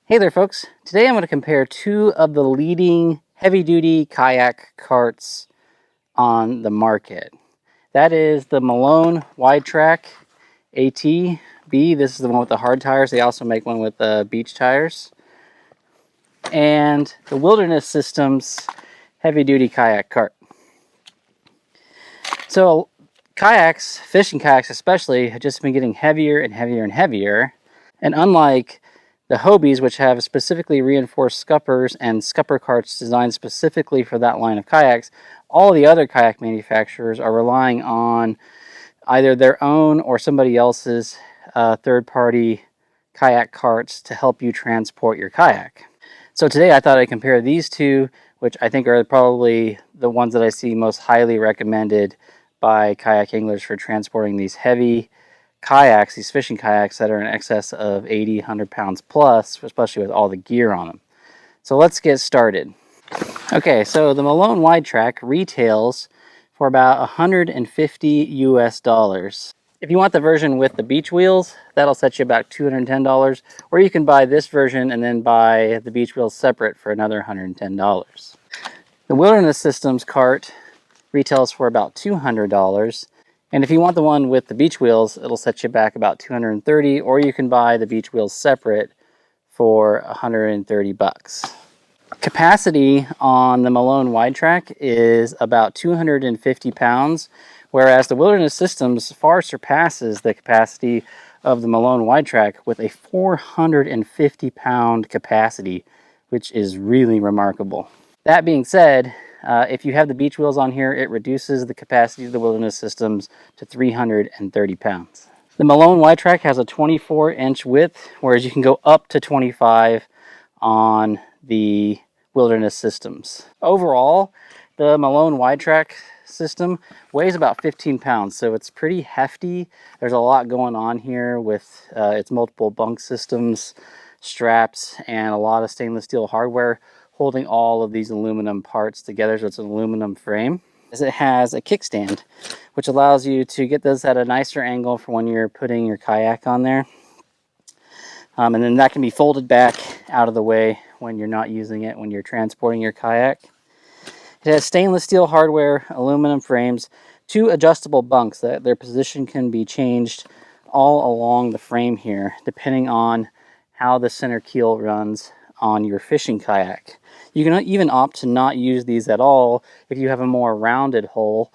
Hey there folks, today I'm going to compare two of the leading heavy-duty kayak carts on the market. That is the Malone Wide Track AT-B. This is the one with the hard tires. They also make one with beach tires. And the Wilderness Systems heavy-duty kayak cart. So kayaks, fishing kayaks especially, have just been getting heavier and heavier and heavier. And unlike the Hobies, which have specifically reinforced scuppers and scupper carts designed specifically for that line of kayaks, all the other kayak manufacturers are relying on either their own or somebody else's third-party kayak carts to help you transport your kayak. So today I thought I'd compare these two, which I think are probably the ones that I see most highly recommended by kayak anglers for transporting these heavy kayaks, these fishing kayaks that are in excess of 80, 100 pounds plus, especially with all the gear on them. So let's get started. Okay, so the Malone Wide Track retails for about 150 US dollars. If you want the version with the beach wheels, that'll set you about $210, or you can buy this version and then buy the beach wheels separate for another $110. The Wilderness Systems cart retails for about $200. And if you want the one with the beach wheels, it'll set you back about $230, or you can buy the beach wheels separate for $130. Capacity on the Malone Wide Track is about 250 pounds, whereas the Wilderness Systems far surpasses the capacity of the Malone Wide Track with a 450 pound capacity, which is really remarkable. That being said, if you have the beach wheels on here, it reduces the capacity of the Wilderness Systems to 330 pounds. The Malone Wide Track has a 24-inch width, whereas you can go up to 25 on the Wilderness Systems. Overall, the Malone Wide Track system weighs about 15 pounds, so it's pretty hefty. There's a lot going on here with its multiple bunk systems, straps, and a lot of stainless steel hardware holding all of these aluminum parts together, so it's an aluminum frame. It has a kickstand, which allows you to get this at a nicer angle for when you're putting your kayak on there. And then that can be folded back out of the way when you're not using it, when you're transporting your kayak. It has stainless steel hardware, aluminum frames, two adjustable bunks that their position can be changed all along the frame here, depending on how the center keel runs on your fishing kayak. You can even opt to not use these at all if you have a more rounded hull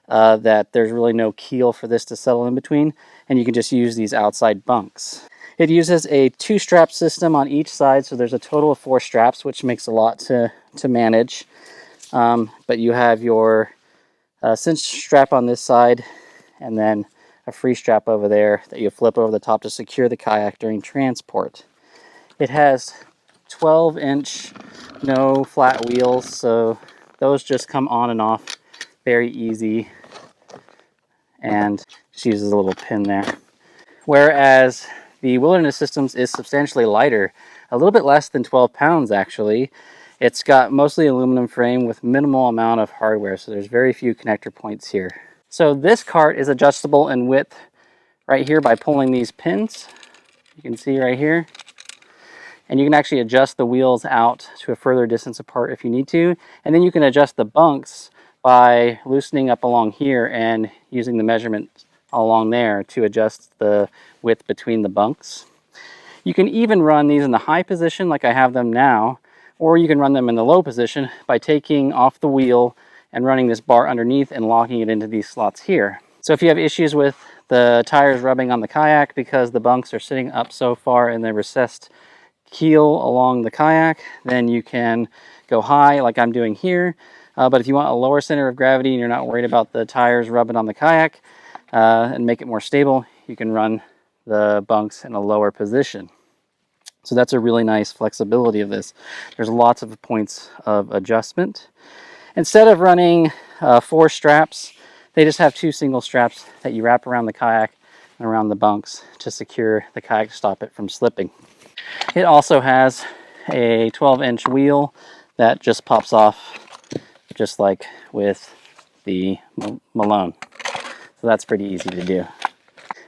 that there's really no keel for this to settle in between, and you can just use these outside bunks. It uses a 2-strap system on each side, so there's a total of 4 straps, which makes a lot to manage. But you have your cinch strap on this side, and then a free strap over there that you flip over the top to secure the kayak during transport. It has 12-inch no flat wheels, so those just come on and off very easy, and just uses a little pin there. Whereas the Wilderness Systems is substantially lighter, a little bit less than 12 pounds actually. It's got mostly aluminum frame with minimal amount of hardware, so there's very few connector points here. So this cart is adjustable in width right here by pulling these pins. You can see right here. And you can actually adjust the wheels out to a further distance apart if you need to. And then you can adjust the bunks by loosening up along here and using the measurement along there to adjust the width between the bunks. You can even run these in the high position like I have them now, or you can run them in the low position by taking off the wheel and running this bar underneath and locking it into these slots here. So if you have issues with the tires rubbing on the kayak because the bunks are sitting up so far in the recessed keel along the kayak, then you can go high like I'm doing here. But if you want a lower center of gravity and you're not worried about the tires rubbing on the kayak and make it more stable, you can run the bunks in a lower position. So that's a really nice flexibility of this. There's lots of points of adjustment. Instead of running 4 straps, they just have 2 single straps that you wrap around the kayak and around the bunks to secure the kayak to stop it from slipping. It also has a 12-inch wheel that just pops off just like with the Malone. So that's pretty easy to do.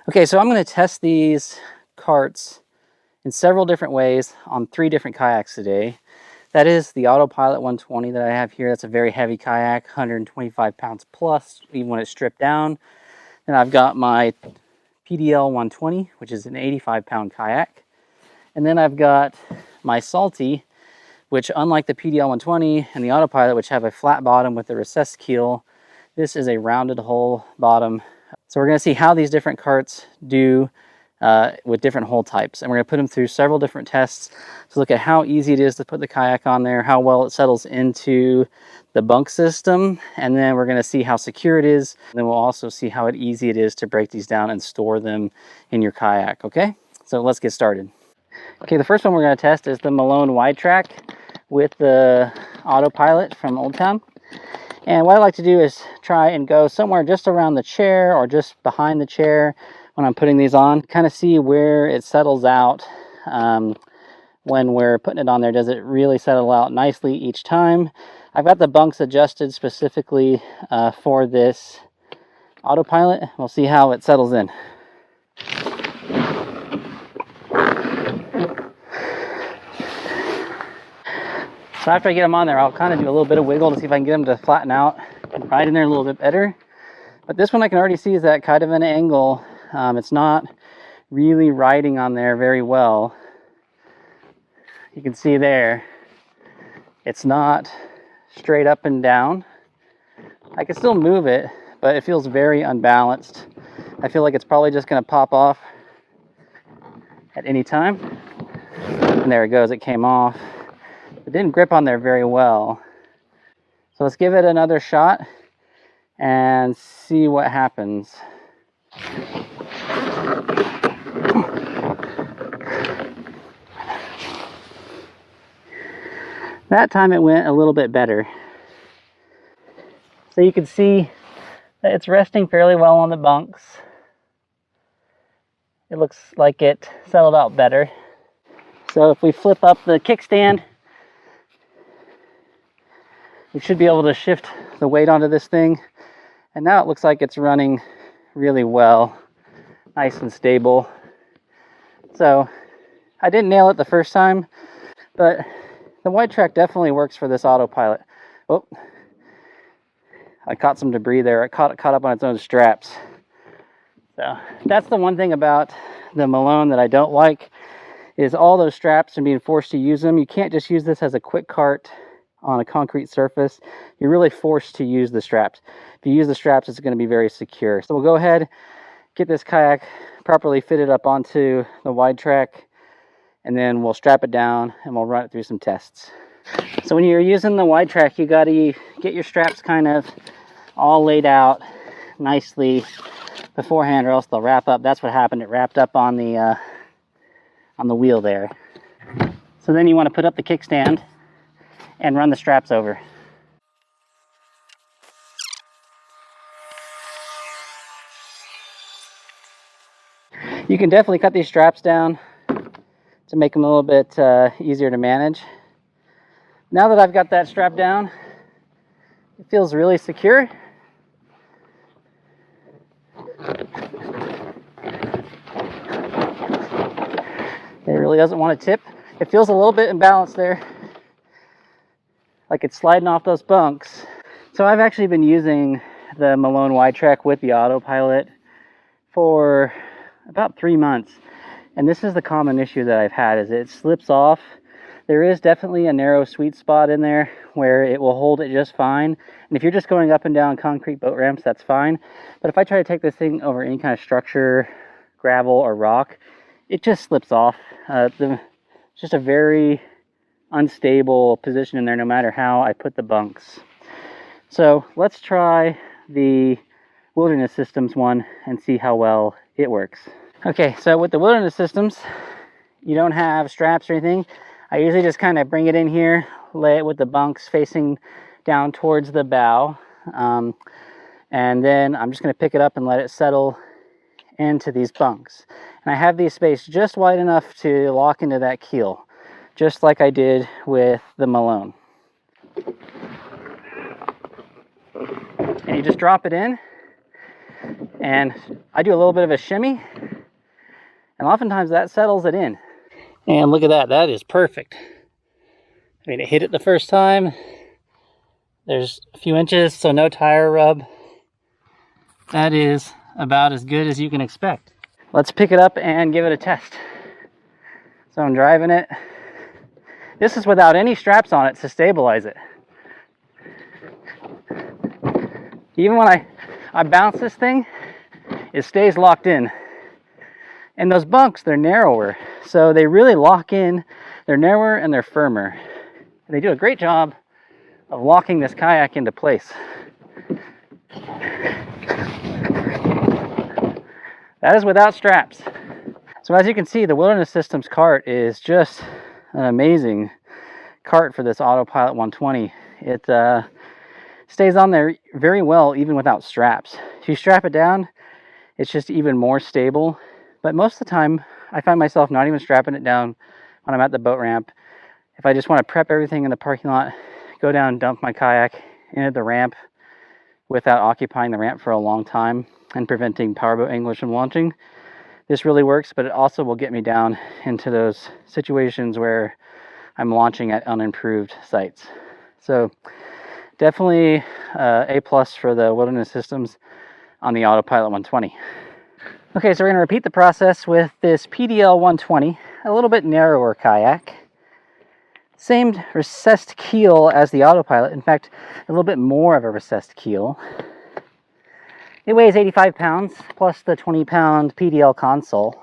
Okay, so I'm going to test these carts in several different ways on 3 different kayaks today. That is the AutoPilot 120 that I have here. That's a very heavy kayak, 125 pounds plus, even when it's stripped down. Then I've got my PDL 120, which is an 85-pound kayak. And then I've got my Salty, which unlike the PDL 120 and the AutoPilot, which have a flat bottom with a recessed keel, this is a rounded hull bottom. So we're going to see how these different carts do with different hull types. And we're going to put them through several different tests to look at how easy it is to put the kayak on there, how well it settles into the bunk system, and then we're going to see how secure it is. And then we'll also see how easy it is to break these down and store them in your kayak, okay? So let's get started. Okay, the first one we're going to test is the Malone Wide Track with the AutoPilot from Old Town. And what I like to do is try and go somewhere just around the chair or just behind the chair when I'm putting these on, kind of see where it settles out when we're putting it on there. Does it really settle out nicely each time? I've got the bunks adjusted specifically for this AutoPilot. We'll see how it settles in. So after I get them on there, I'll kind of do a little bit of wiggle to see if I can get them to flatten out and ride in there a little bit better. But this one I can already see is at kind of an angle. It's not really riding on there very well. You can see there, it's not straight up and down. I can still move it, but it feels very unbalanced. I feel like it's probably just going to pop off at any time. And there it goes, it came off. It didn't grip on there very well. So let's give it another shot and see what happens. That time it went a little bit better. So you can see that it's resting fairly well on the bunks. It looks like it settled out better. So if we flip up the kickstand, we should be able to shift the weight onto this thing. And now it looks like it's running really well, nice and stable. So I didn't nail it the first time, but the Wide Track definitely works for this AutoPilot. Oh, I caught some debris there. It caught up on its own straps. So that's the one thing about the Malone that I don't like, is all those straps and being forced to use them. You can't just use this as a quick cart on a concrete surface. You're really forced to use the straps. If you use the straps, it's going to be very secure. So we'll go ahead, get this kayak properly fitted up onto the Wide Track, and then we'll strap it down and we'll run it through some tests. So when you're using the Wide Track, you got to get your straps kind of all laid out nicely beforehand, or else they'll wrap up. That's what happened. It wrapped up on the wheel there. So then you want to put up the kickstand and run the straps over. You can definitely cut these straps down to make them a little bit easier to manage. Now that I've got that strap down, it feels really secure. It really doesn't want to tip. It feels a little bit imbalanced there, like it's sliding off those bunks. So I've actually been using the Malone Wide Track with the AutoPilot for about 3 months. And this is the common issue that I've had, is it slips off. There is definitely a narrow sweet spot in there where it will hold it just fine. And if you're just going up and down concrete boat ramps, that's fine. But if I try to take this thing over any kind of structure, gravel or rock, it just slips off. It's just a very unstable position in there no matter how I put the bunks. So let's try the Wilderness Systems one and see how well it works. Okay, so with the Wilderness Systems, you don't have straps or anything. I usually just kind of bring it in here, lay it with the bunks facing down towards the bow, and then I'm just going to pick it up and let it settle into these bunks. And I have these spaced just wide enough to lock into that keel, just like I did with the Malone. And you just drop it in, and I do a little bit of a shimmy, and oftentimes that settles it in. And look at that, that is perfect. I mean, it hit it the first time. There's a few inches, so no tire rub. That is about as good as you can expect. Let's pick it up and give it a test. So I'm driving it. This is without any straps on it to stabilize it. Even when I bounce this thing, it stays locked in. And those bunks, they're narrower, so they really lock in. They're narrower and they're firmer. And they do a great job of locking this kayak into place. That is without straps. So as you can see, the Wilderness Systems cart is just an amazing cart for this AutoPilot 120. It stays on there very well even without straps. If you strap it down, it's just even more stable. But most of the time, I find myself not even strapping it down when I'm at the boat ramp. If I just want to prep everything in the parking lot, go down, dump my kayak into the ramp without occupying the ramp for a long time and preventing powerboat anglers from launching, this really works, but it also will get me down into those situations where I'm launching at unimproved sites. So definitely A+ for the Wilderness Systems on the AutoPilot 120. Okay, so we're going to repeat the process with this PDL 120, a little bit narrower kayak. Same recessed keel as the AutoPilot, in fact, a little bit more of a recessed keel. It weighs 85 pounds, plus the 20-pound PDL console.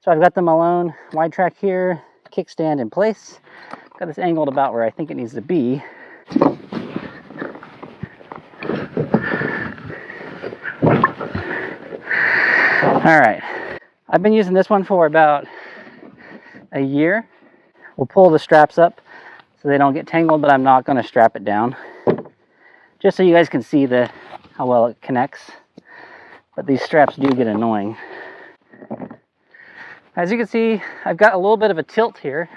So I've got the Malone wide track here, kickstand in place. Got this angled about where I think it needs to be. All right, I've been using this one for about a year. We'll pull the straps up so they don't get tangled, but I'm not going to strap it down. Just so you guys can see how well it connects. But these straps do get annoying. As you can see, I've got a little bit of a tilt here.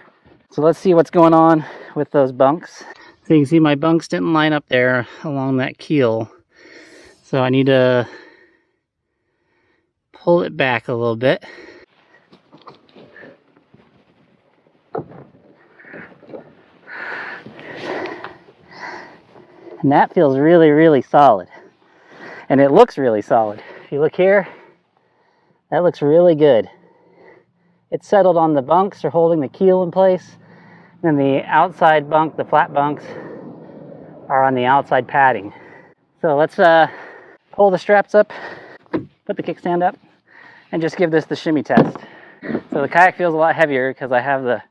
So let's see what's going on with those bunks. So you can see my bunks didn't line up there along that keel. So I need to pull it back a little bit. And that feels really, really solid. And it looks really solid. If you look here, that looks really good. It's settled on the bunks or holding the keel in place. And the outside bunk, the flat bunks, are on the outside padding. So let's pull the straps up, put the kickstand up, and just give this the shimmy test. So the kayak feels a lot heavier because I have the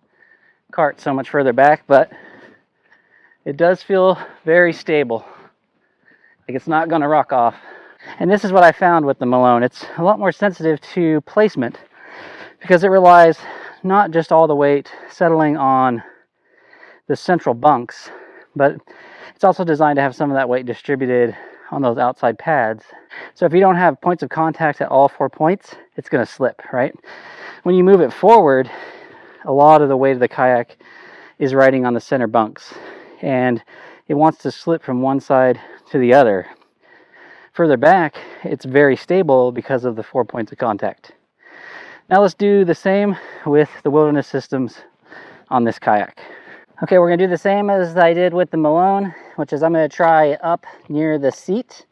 cart so much further back, but it does feel very stable. Like it's not going to rock off. And this is what I found with the Malone. It's a lot more sensitive to placement because it relies not just all the weight settling on the central bunks, but it's also designed to have some of that weight distributed on those outside pads. So if you don't have points of contact at all 4 points, it's going to slip, right? When you move it forward, a lot of the weight of the kayak is riding on the center bunks, and it wants to slip from one side to the other. Further back, it's very stable because of the 4 points of contact. Now let's do the same with the Wilderness Systems on this kayak. Okay, we're going to do the same as I did with the Malone, which is I'm going to try up near the seat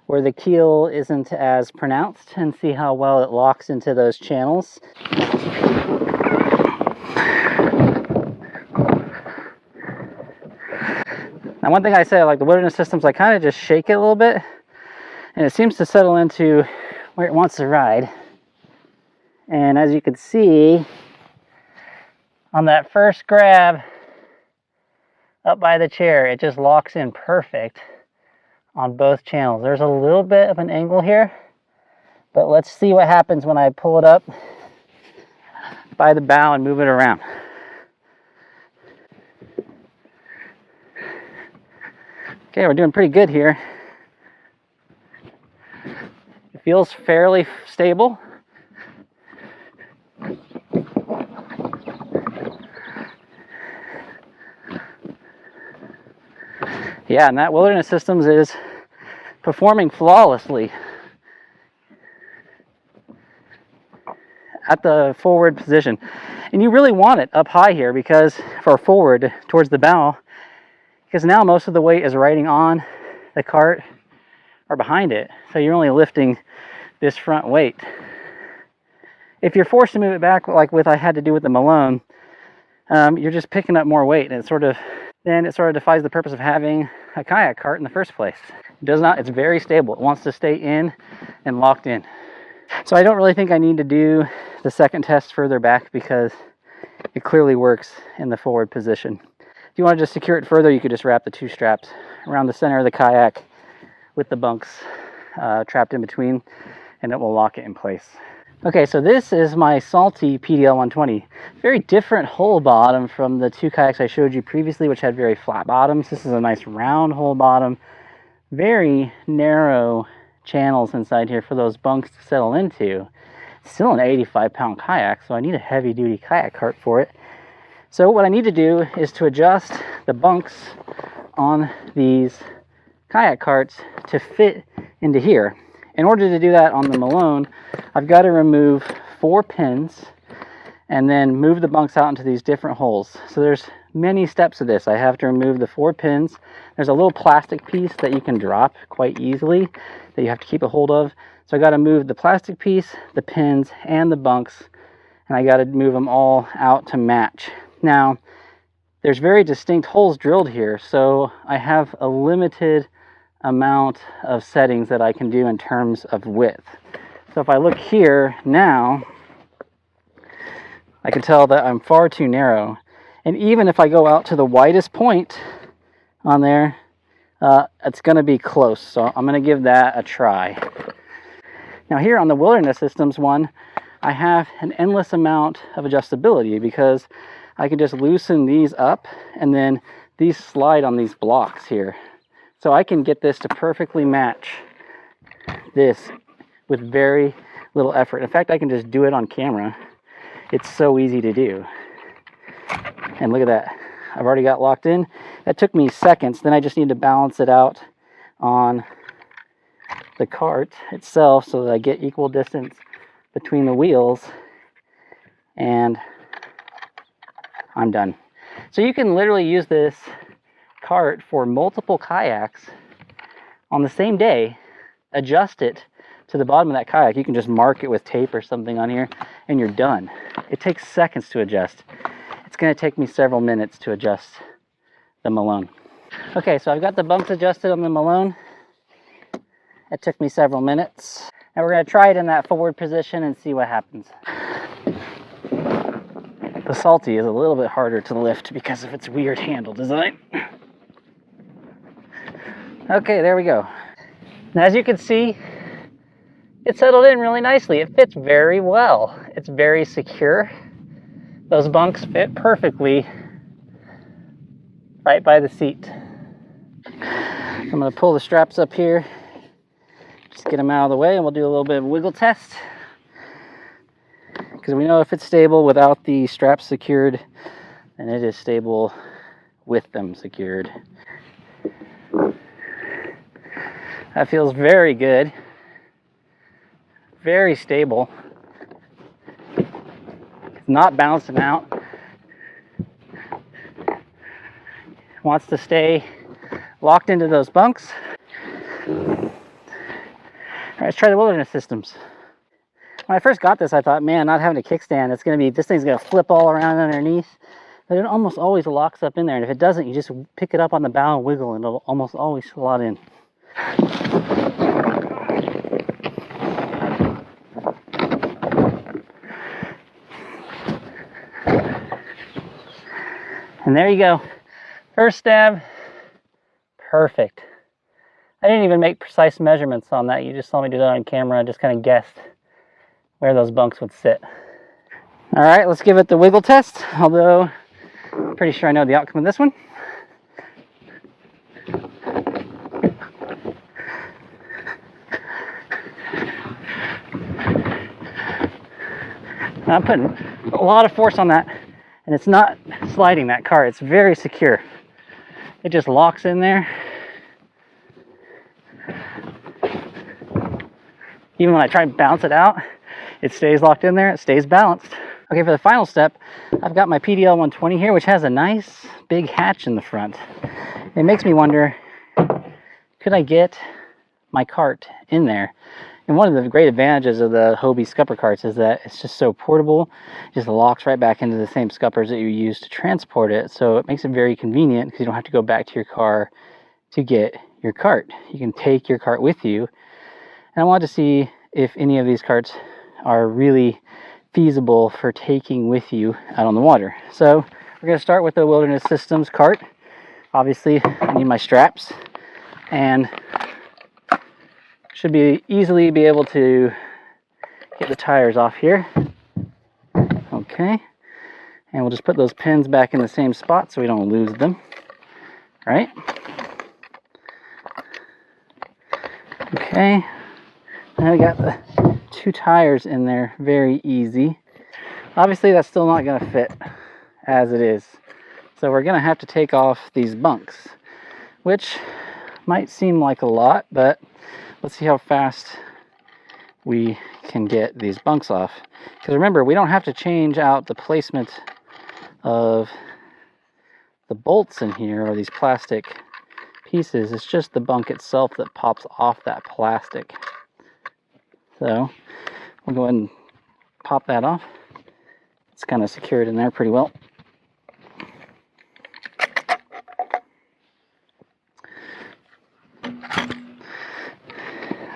where the keel isn't as pronounced and see how well it locks into those channels. Now one thing I say, like the Wilderness Systems, I kind of just shake it a little bit and it seems to settle into where it wants to ride. And as you can see, on that first grab up by the chair, it just locks in perfect on both channels. There's a little bit of an angle here, but let's see what happens when I pull it up by the bow and move it around. Okay, we're doing pretty good here. It feels fairly stable. Yeah, and that Wilderness Systems is performing flawlessly. at the forward position. And you really want it up high here because for forward towards the bow, because now most of the weight is riding on the cart or behind it. So you're only lifting this front weight. If you're forced to move it back like I had to do with the Malone, you're just picking up more weight, and it sort of defies the purpose of having a kayak cart in the first place. It does not, it's very stable. It wants to stay in and locked in. So I don't really think I need to do the second test further back because it clearly works in the forward position. If you want to just secure it further, you could just wrap the two straps around the center of the kayak with the bunks trapped in between, and it will lock it in place. Okay, so this is my Salty PDL 120. Very different hull bottom from the two kayaks I showed you previously, which had very flat bottoms. This is a nice round hull bottom, very narrow channels inside here for those bunks to settle into. Still an 85-pound kayak, so I need a heavy-duty kayak cart for it. So what I need to do is to adjust the bunks on these kayak carts to fit into here. In order to do that on the Malone, I've got to remove 4 pins and then move the bunks out into these different holes. So there's many steps to this. I have to remove the 4 pins. There's a little plastic piece that you can drop quite easily that you have to keep a hold of. So I got to move the plastic piece, the pins, and the bunks, and I got to move them all out to match. Now, there's very distinct holes drilled here, so I have a limited amount of settings that I can do in terms of width. So if I look here now, I can tell that I'm far too narrow. And even if I go out to the widest point on there, it's going to be close. So I'm going to give that a try. Now here on the Wilderness Systems one, I have an endless amount of adjustability because I can just loosen these up and then these slide on these blocks here. So I can get this to perfectly match this with very little effort. In fact, I can just do it on camera. It's so easy to do. And look at that. I've already got locked in. That took me seconds. Then I just need to balance it out on the cart itself so that I get equal distance between the wheels, and I'm done. So you can literally use this cart for multiple kayaks on the same day, adjust it to the bottom of that kayak. You can just mark it with tape or something on here and you're done. It takes seconds to adjust. It's going to take me several minutes to adjust the Malone. Okay, so I've got the bunks adjusted on the Malone. It took me several minutes. And we're going to try it in that forward position and see what happens. The Salty is a little bit harder to lift because of its weird handle design. Okay, there we go. And as you can see, it settled in really nicely. It fits very well. It's very secure. Those bunks fit perfectly right by the seat. I'm going to pull the straps up here, just get them out of the way, and we'll do a little bit of a wiggle test. Because we know if it's stable without the straps secured, then it is stable with them secured. That feels very good. Very stable. It's not bouncing out. Wants to stay locked into those bunks. All right, let's try the Wilderness Systems. When I first got this, I thought, man, not having a kickstand, this thing's gonna flip all around underneath. But it almost always locks up in there, and if it doesn't, you just pick it up on the bow and wiggle, and it'll almost always slot in. And there you go. First stab, perfect. I didn't even make precise measurements on that. You just saw me do that on camera. I just kind of guessed where those bunks would sit. All right, let's give it the wiggle test, although I'm pretty sure I know the outcome of this one. I'm putting a lot of force on that, and it's not sliding that cart. It's very secure. It just locks in there. Even when I try and bounce it out, it stays locked in there, it stays balanced. Okay, for the final step, I've got my PDL 120 here, which has a nice big hatch in the front. It makes me wonder, could I get my cart in there? And one of the great advantages of the Hobie scupper carts is that it's just so portable. It just locks right back into the same scuppers that you use to transport it. So it makes it very convenient because you don't have to go back to your car to get your cart. You can take your cart with you. And I wanted to see if any of these carts are really feasible for taking with you out on the water. So we're going to start with the Wilderness Systems cart. Obviously, I need my straps, and should be easily be able to get the tires off here. Okay, and we'll just put those pins back in the same spot so we don't lose them. Right? Okay, now we got the 2 tires in there, very easy. Obviously that's still not going to fit as it is, so we're going to have to take off these bunks, which might seem like a lot, but let's see how fast we can get these bunks off. Because remember, we don't have to change out the placement of the bolts in here, or these plastic pieces. It's just the bunk itself that pops off that plastic. So we'll go ahead and pop that off. It's kind of secured in there pretty well.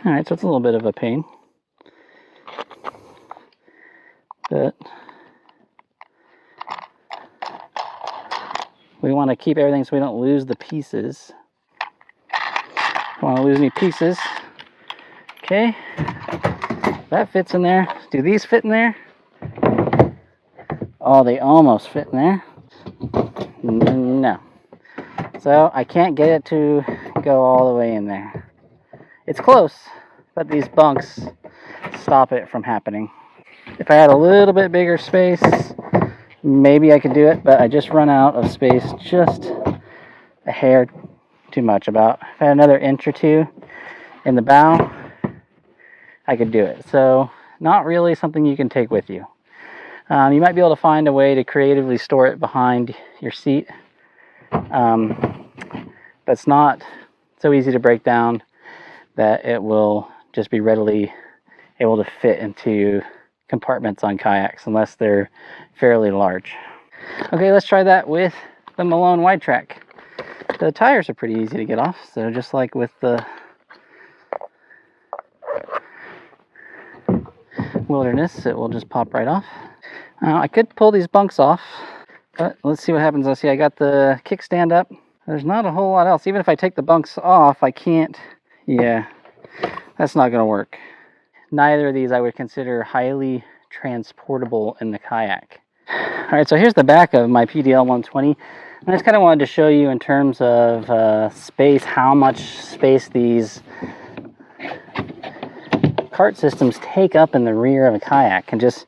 Alright, so it's a little bit of a pain, but we want to keep everything so we don't lose the pieces. Don't want to lose any pieces. Okay, that fits in there. Do these fit in there? Oh, they almost fit in there. No. So I can't get it to go all the way in there. It's close, but these bunks stop it from happening. If I had a little bit bigger space, maybe I could do it, but I just run out of space just a hair too much. If I had another inch or two in the bow, I could do it. So not really something you can take with you. You might be able to find a way to creatively store it behind your seat, but it's not so easy to break down that it will just be readily able to fit into compartments on kayaks unless they're fairly large. Okay, let's try that with the Malone Wide Track. The tires are pretty easy to get off, so just like with the Wilderness, it will just pop right off. I could pull these bunks off, but let's see what happens. Let's see, I got the kickstand up. There's not a whole lot else. Even if I take the bunks off, I can't. Yeah, that's not going to work. Neither of these I would consider highly transportable in the kayak. Alright, so here's the back of my PDL 120. I just kind of wanted to show you in terms of space, how much space these cart systems take up in the rear of a kayak, and just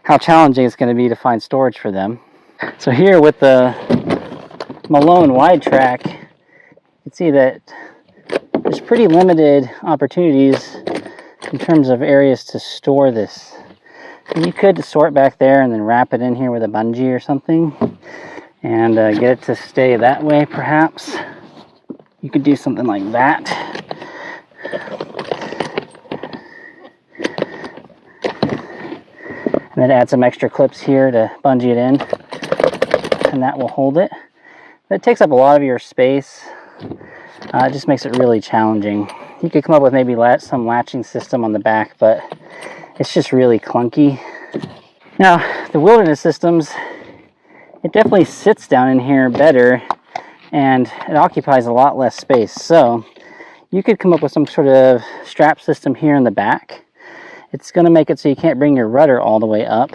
how challenging it's going to be to find storage for them. So here with the Malone Wide Track, you can see that there's pretty limited opportunities in terms of areas to store this. And you could sort back there and then wrap it in here with a bungee or something and get it to stay that way, perhaps. You could do something like that. And then add some extra clips here to bungee it in, and that will hold it. But it takes up a lot of your space. It just makes it really challenging. You could come up with maybe some latching system on the back, but it's just really clunky. Now, the Wilderness Systems, it definitely sits down in here better, and it occupies a lot less space. So you could come up with some sort of strap system here in the back. It's going to make it so you can't bring your rudder all the way up,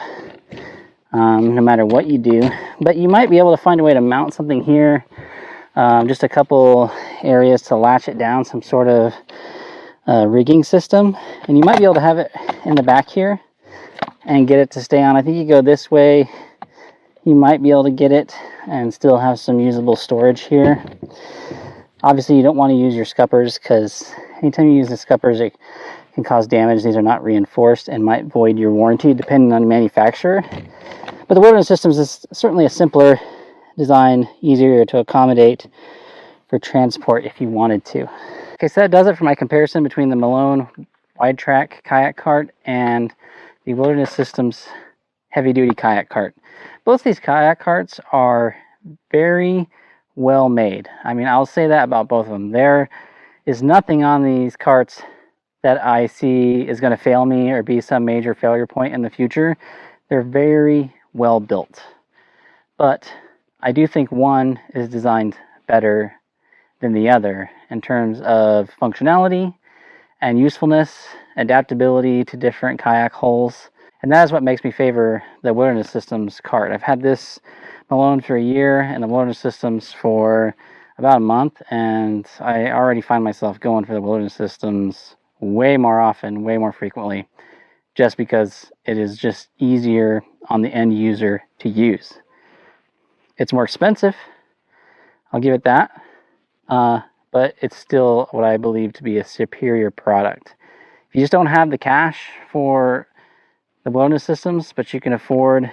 no matter what you do. But you might be able to find a way to mount something here, just a couple areas to latch it down, some sort of rigging system. And you might be able to have it in the back here and get it to stay on. I think you go this way, you might be able to get it and still have some usable storage here. Obviously, you don't want to use your scuppers, because anytime you use the scuppers, it can cause damage. These are not reinforced and might void your warranty depending on the manufacturer. But the Wilderness Systems is certainly a simpler design, easier to accommodate for transport if you wanted to. Okay, so that does it for my comparison between the Malone wide track kayak cart and the Wilderness Systems heavy duty kayak cart. Both these kayak carts are very well made. I mean, I'll say that about both of them. There is nothing on these carts that I see is going to fail me or be some major failure point in the future. They're very well built. But I do think one is designed better than the other in terms of functionality and usefulness, adaptability to different kayak holes. And that is what makes me favor the Wilderness Systems cart. I've had this Malone for a year and the Wilderness Systems for about a month, and I already find myself going for the Wilderness Systems way more often, way more frequently, just because it is just easier on the end user to use. It's more expensive, I'll give it that, but it's still what I believe to be a superior product. If you just don't have the cash for the Wilderness Systems, but you can afford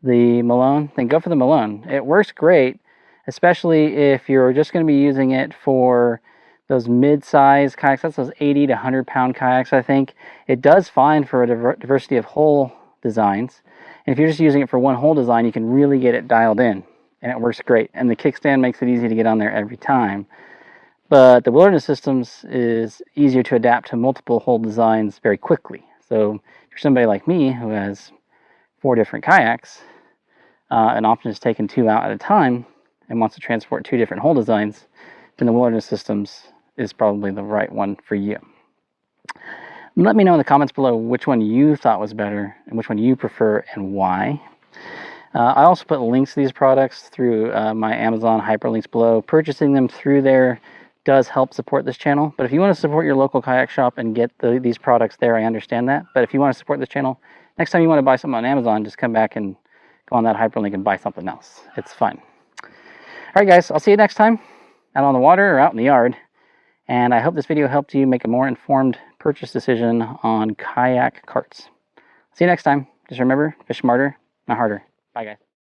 the Malone, then go for the Malone. It works great, especially if you're just going to be using it for those mid-size kayaks. That's those 80 to 100-pound kayaks, I think. It does fine for a diversity of hole designs. And if you're just using it for one hole design, you can really get it dialed in, and it works great. And the kickstand makes it easy to get on there every time. But the Wilderness Systems is easier to adapt to multiple hole designs very quickly. So if you're somebody like me who has 4 different kayaks and often is taking 2 out at a time and wants to transport 2 different hole designs, then the Wilderness Systems is probably the right one for you. Let me know in the comments below which one you thought was better and which one you prefer and why. I also put links to these products through my Amazon hyperlinks below. Purchasing them through there does help support this channel. But if you want to support your local kayak shop and get these products there, I understand that. But if you want to support this channel, next time you want to buy something on Amazon, just come back and go on that hyperlink and buy something else. It's fine. All right, guys, I'll see you next time out on the water or out in the yard. And I hope this video helped you make a more informed purchase decision on kayak carts. See you next time. Just remember, fish smarter, not harder. Bye, guys.